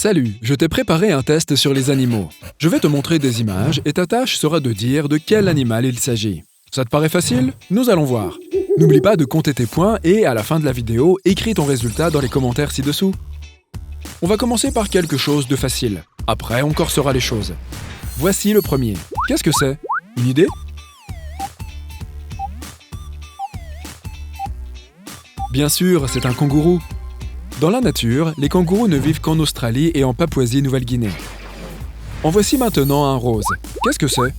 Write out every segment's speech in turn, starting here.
Salut, je t'ai préparé un test sur les animaux. Je vais te montrer des images et ta tâche sera de dire de quel animal il s'agit. Ça te paraît facile? Nous allons voir. N'oublie pas de compter tes points et, à la fin de la vidéo, écris ton résultat dans les commentaires ci-dessous. On va commencer par quelque chose de facile. Après, on corsera les choses. Voici le premier. Qu'est-ce que c'est? Une idée? Bien sûr, c'est un kangourou. Dans la nature, les kangourous ne vivent qu'en Australie et en Papouasie-Nouvelle-Guinée. En voici maintenant un rose. Qu'est-ce que c'est?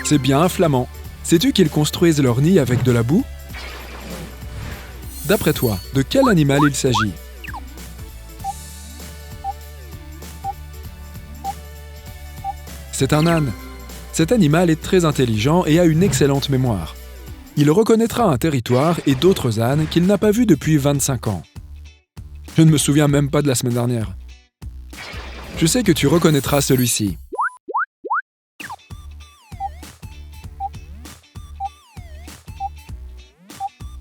C'est bien un flamand. Sais-tu qu'ils construisent leur nid avec de la boue? D'après toi, de quel animal il s'agit? C'est un âne. Cet animal est très intelligent et a une excellente mémoire. Il reconnaîtra un territoire et d'autres ânes qu'il n'a pas vus depuis 25 ans. Je ne me souviens même pas de la semaine dernière. Je sais que tu reconnaîtras celui-ci.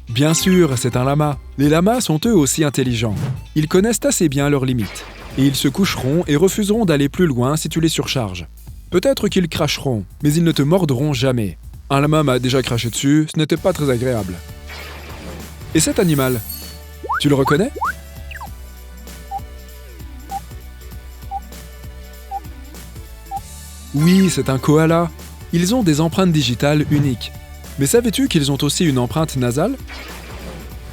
Bien sûr, c'est un lama. Les lamas sont eux aussi intelligents. Ils connaissent assez bien leurs limites. Et ils se coucheront et refuseront d'aller plus loin si tu les surcharges. Peut-être qu'ils cracheront, mais ils ne te mordront jamais. Un lama m'a déjà craché dessus, ce n'était pas très agréable. Et cet animal, tu le reconnais? Oui, c'est un koala. Ils ont des empreintes digitales uniques. Mais savais-tu qu'ils ont aussi une empreinte nasale?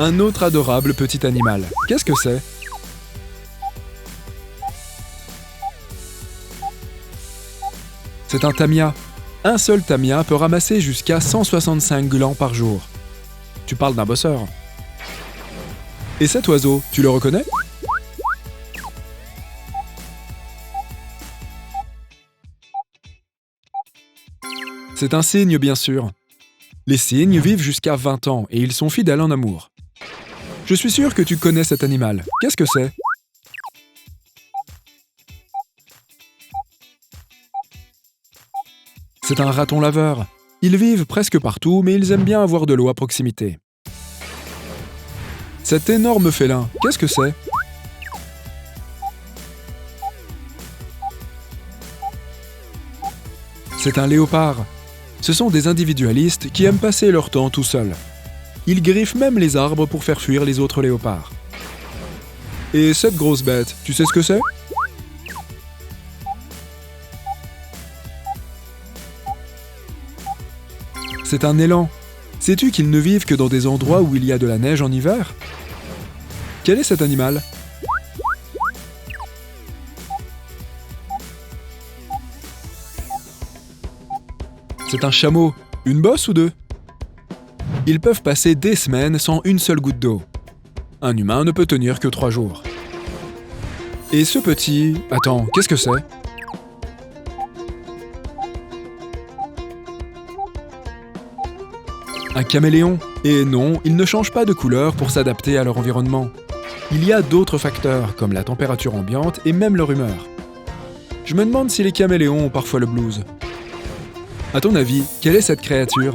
Un autre adorable petit animal. Qu'est-ce que c'est? C'est un tamia. Un seul tamia peut ramasser jusqu'à 165 glands par jour. Tu parles d'un bosseur. Et cet oiseau, tu le reconnais? C'est un cygne, bien sûr. Les cygnes vivent jusqu'à 20 ans et ils sont fidèles en amour. Je suis sûr que tu connais cet animal. Qu'est-ce que c'est? C'est un raton laveur. Ils vivent presque partout, mais ils aiment bien avoir de l'eau à proximité. Cet énorme félin, qu'est-ce que c'est? C'est un léopard. Ce sont des individualistes qui aiment passer leur temps tout seuls. Ils griffent même les arbres pour faire fuir les autres léopards. Et cette grosse bête, tu sais ce que c'est? C'est un élan. Sais-tu qu'ils ne vivent que dans des endroits où il y a de la neige en hiver? Quel est cet animal? C'est un chameau. Une bosse ou deux? Ils peuvent passer des semaines sans une seule goutte d'eau. Un humain ne peut tenir que 3 jours. Et ce petit... Attends, qu'est-ce que c'est? Un caméléon. Et non, ils ne changent pas de couleur pour s'adapter à leur environnement. Il y a d'autres facteurs, comme la température ambiante et même leur humeur. Je me demande si les caméléons ont parfois le blues. À ton avis, quelle est cette créature?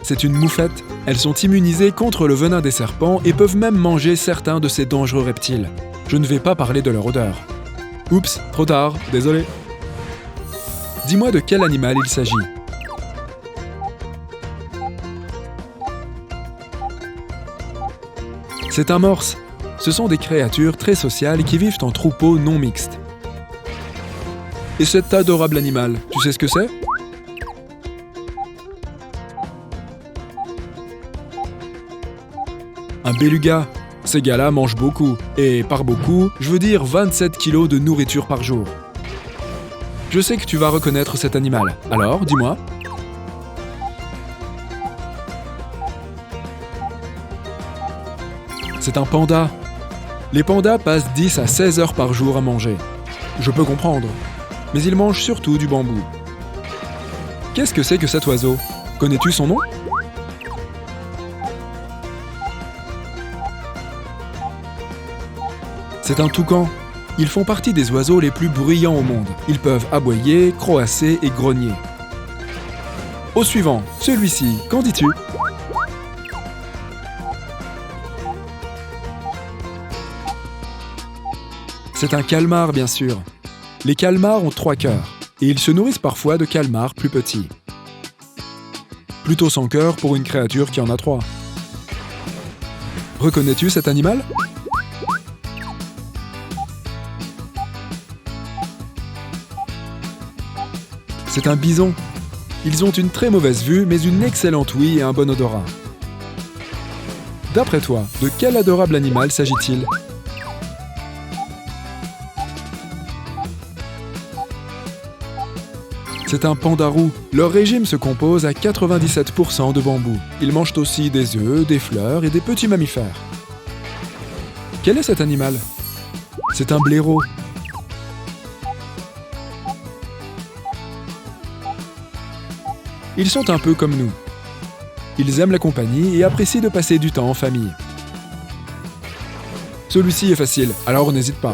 C'est une moufette. Elles sont immunisées contre le venin des serpents et peuvent même manger certains de ces dangereux reptiles. Je ne vais pas parler de leur odeur. Oups, trop tard, désolé. Dis-moi de quel animal il s'agit. C'est un morse. Ce sont des créatures très sociales qui vivent en troupeaux non mixtes. Et cet adorable animal, tu sais ce que c'est? Un beluga. Ces gars-là mangent beaucoup. Et par beaucoup, je veux dire 27 kilos de nourriture par jour. Je sais que tu vas reconnaître cet animal. Alors, dis-moi. C'est un panda. Les pandas passent 10 à 16 heures par jour à manger. Je peux comprendre. Mais ils mangent surtout du bambou. Qu'est-ce que c'est que cet oiseau? Connais-tu son nom? C'est un toucan. Ils font partie des oiseaux les plus bruyants au monde. Ils peuvent aboyer, croasser et grogner. Au suivant, celui-ci, qu'en dis-tu? C'est un calmar, bien sûr. Les calmars ont 3 cœurs, et ils se nourrissent parfois de calmars plus petits. Plutôt sans cœur pour une créature qui en a 3. Reconnais-tu cet animal? C'est un bison. Ils ont une très mauvaise vue, mais une excellente ouïe et un bon odorat. D'après toi, de quel adorable animal s'agit-il? C'est un pandarou. Leur régime se compose à 97% de bambou. Ils mangent aussi des œufs, des fleurs et des petits mammifères. Quel est cet animal? C'est un blaireau. Ils sont un peu comme nous. Ils aiment la compagnie et apprécient de passer du temps en famille. Celui-ci est facile, alors n'hésite pas.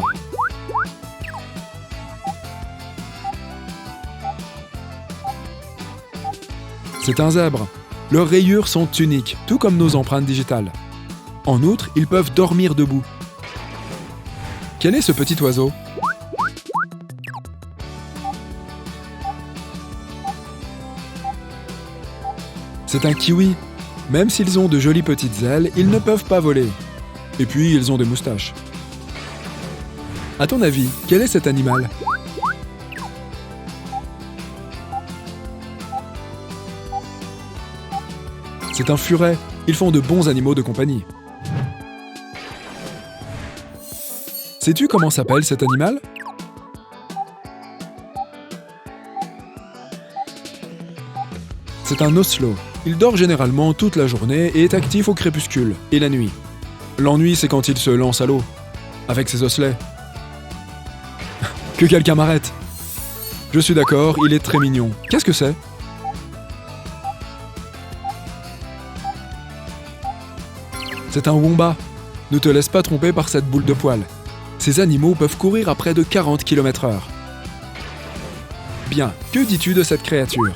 C'est un zèbre. Leurs rayures sont uniques, tout comme nos empreintes digitales. En outre, ils peuvent dormir debout. Quel est ce petit oiseau? C'est un kiwi. Même s'ils ont de jolies petites ailes, ils ne peuvent pas voler. Et puis, ils ont des moustaches. À ton avis, quel est cet animal? C'est un furet. Ils font de bons animaux de compagnie. Sais-tu comment s'appelle cet animal? C'est un oslo. Il dort généralement toute la journée et est actif au crépuscule et la nuit. L'ennui, c'est quand il se lance à l'eau, avec ses osselets. Que quelqu'un m'arrête! Je suis d'accord, il est très mignon. Qu'est-ce que c'est? C'est un wombat. Ne te laisse pas tromper par cette boule de poils. Ces animaux peuvent courir à près de 40 km/h. Bien, que dis-tu de cette créature?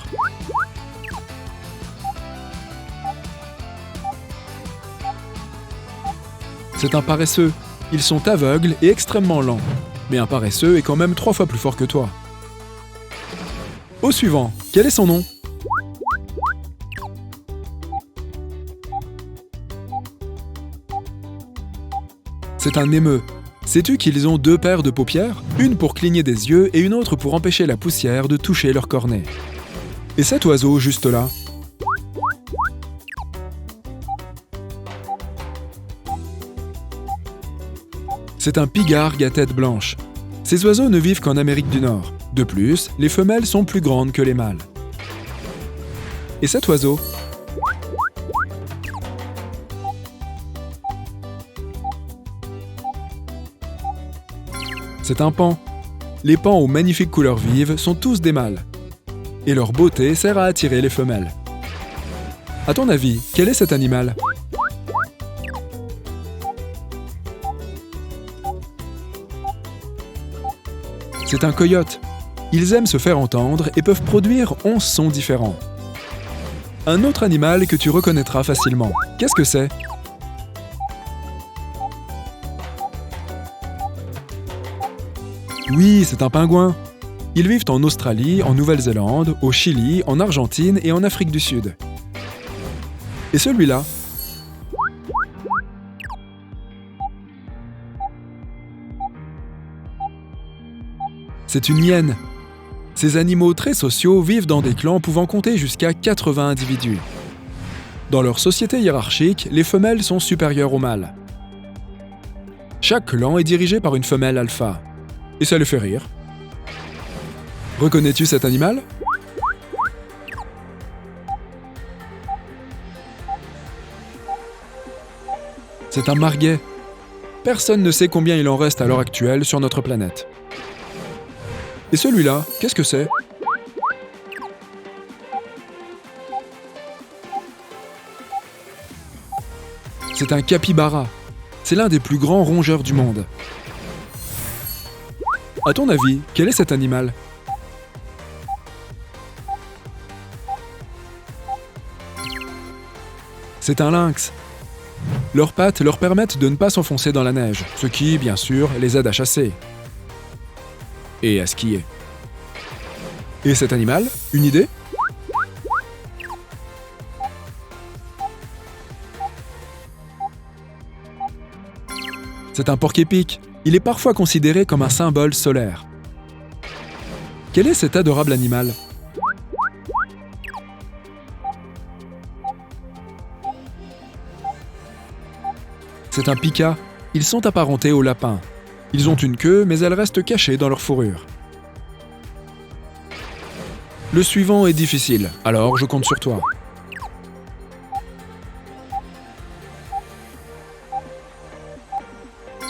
C'est un paresseux. Ils sont aveugles et extrêmement lents. Mais un paresseux est quand même 3 fois plus fort que toi. Au suivant, quel est son nom? C'est un émeu. Sais-tu qu'ils ont 2 paires de paupières? Une pour cligner des yeux et une autre pour empêcher la poussière de toucher leur cornet. Et cet oiseau juste là? C'est un pigargue à tête blanche. Ces oiseaux ne vivent qu'en Amérique du Nord. De plus, les femelles sont plus grandes que les mâles. Et cet oiseau? C'est un paon. Les paons aux magnifiques couleurs vives sont tous des mâles. Et leur beauté sert à attirer les femelles. À ton avis, quel est cet animal? C'est un coyote. Ils aiment se faire entendre et peuvent produire 11 sons différents. Un autre animal que tu reconnaîtras facilement. Qu'est-ce que c'est? Oui, c'est un pingouin. Ils vivent en Australie, en Nouvelle-Zélande, au Chili, en Argentine et en Afrique du Sud. Et celui-là? C'est une hyène. Ces animaux très sociaux vivent dans des clans pouvant compter jusqu'à 80 individus. Dans leur société hiérarchique, les femelles sont supérieures aux mâles. Chaque clan est dirigé par une femelle alpha. Et ça les fait rire. Reconnais-tu cet animal? C'est un marguet. Personne ne sait combien il en reste à l'heure actuelle sur notre planète. Et celui-là, qu'est-ce que c'est? C'est un capybara. C'est l'un des plus grands rongeurs du monde. À ton avis, quel est cet animal? C'est un lynx. Leurs pattes leur permettent de ne pas s'enfoncer dans la neige, ce qui, bien sûr, les aide à chasser. Et à skier. Et cet animal, une idée? C'est un porc-épic. Il est parfois considéré comme un symbole solaire. Quel est cet adorable animal? C'est un pika. Ils sont apparentés aux lapins. Ils ont une queue, mais elle reste cachée dans leur fourrure. Le suivant est difficile, alors je compte sur toi.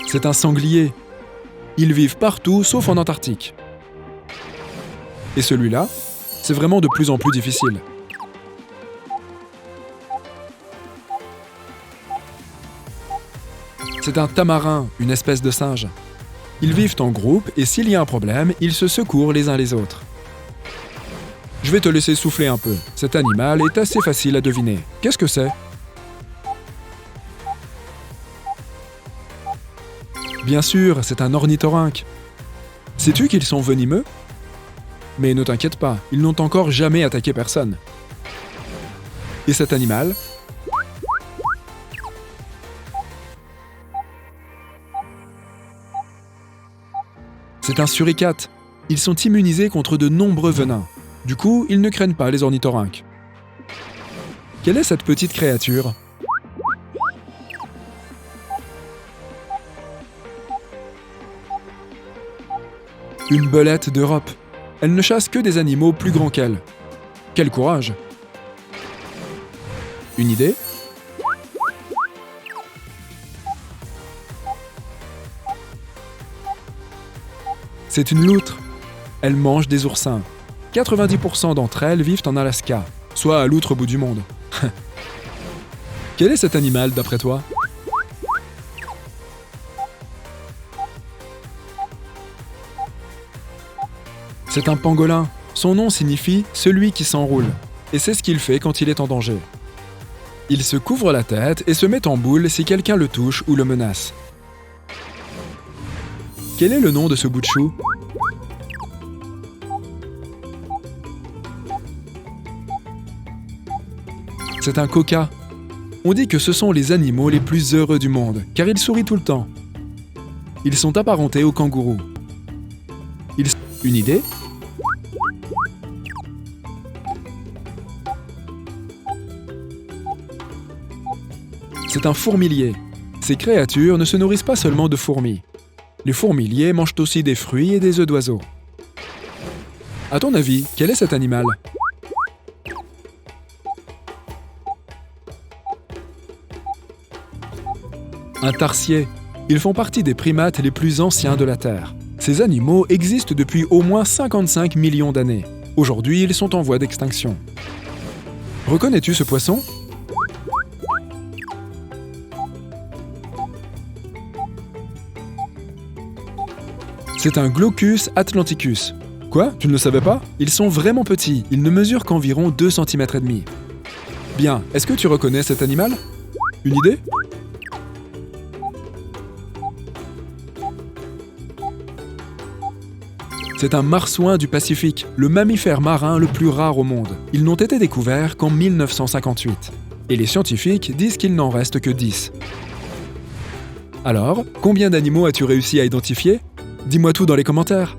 C'est un sanglier. Ils vivent partout sauf en Antarctique. Et celui-là, c'est vraiment de plus en plus difficile. C'est un tamarin, une espèce de singe. Ils vivent en groupe et s'il y a un problème, ils se secourent les uns les autres. Je vais te laisser souffler un peu. Cet animal est assez facile à deviner. Qu'est-ce que c'est? Bien sûr, c'est un ornithorynque. Sais-tu qu'ils sont venimeux? Mais ne t'inquiète pas, ils n'ont encore jamais attaqué personne. Et cet animal? C'est un suricate. Ils sont immunisés contre de nombreux venins. Du coup, ils ne craignent pas les ornithorynques. Quelle est cette petite créature? Une belette d'Europe. Elle ne chasse que des animaux plus grands qu'elle. Quel courage! Une idée? C'est une loutre. Elle mange des oursins. 90% d'entre elles vivent en Alaska, soit à l'autre bout du monde. Quel est cet animal d'après toi? C'est un pangolin. Son nom signifie « celui qui s'enroule » et c'est ce qu'il fait quand il est en danger. Il se couvre la tête et se met en boule si quelqu'un le touche ou le menace. Quel est le nom de ce bout de chou? C'est un coca. On dit que ce sont les animaux les plus heureux du monde, car ils sourient tout le temps. Ils sont apparentés aux kangourous. Une idée? C'est un fourmilier. Ces créatures ne se nourrissent pas seulement de fourmis. Les fourmiliers mangent aussi des fruits et des œufs d'oiseaux. À ton avis, quel est cet animal? Un tarsier. Ils font partie des primates les plus anciens de la Terre. Ces animaux existent depuis au moins 55 millions d'années. Aujourd'hui, ils sont en voie d'extinction. Reconnais-tu ce poisson? C'est un Glaucus atlanticus. Quoi? Tu ne le savais pas? Ils sont vraiment petits, ils ne mesurent qu'environ 2,5 cm. Bien, est-ce que tu reconnais cet animal? Une idée? C'est un marsouin du Pacifique, le mammifère marin le plus rare au monde. Ils n'ont été découverts qu'en 1958. Et les scientifiques disent qu'il n'en reste que 10. Alors, combien d'animaux as-tu réussi à identifier? Dis-moi tout dans les commentaires.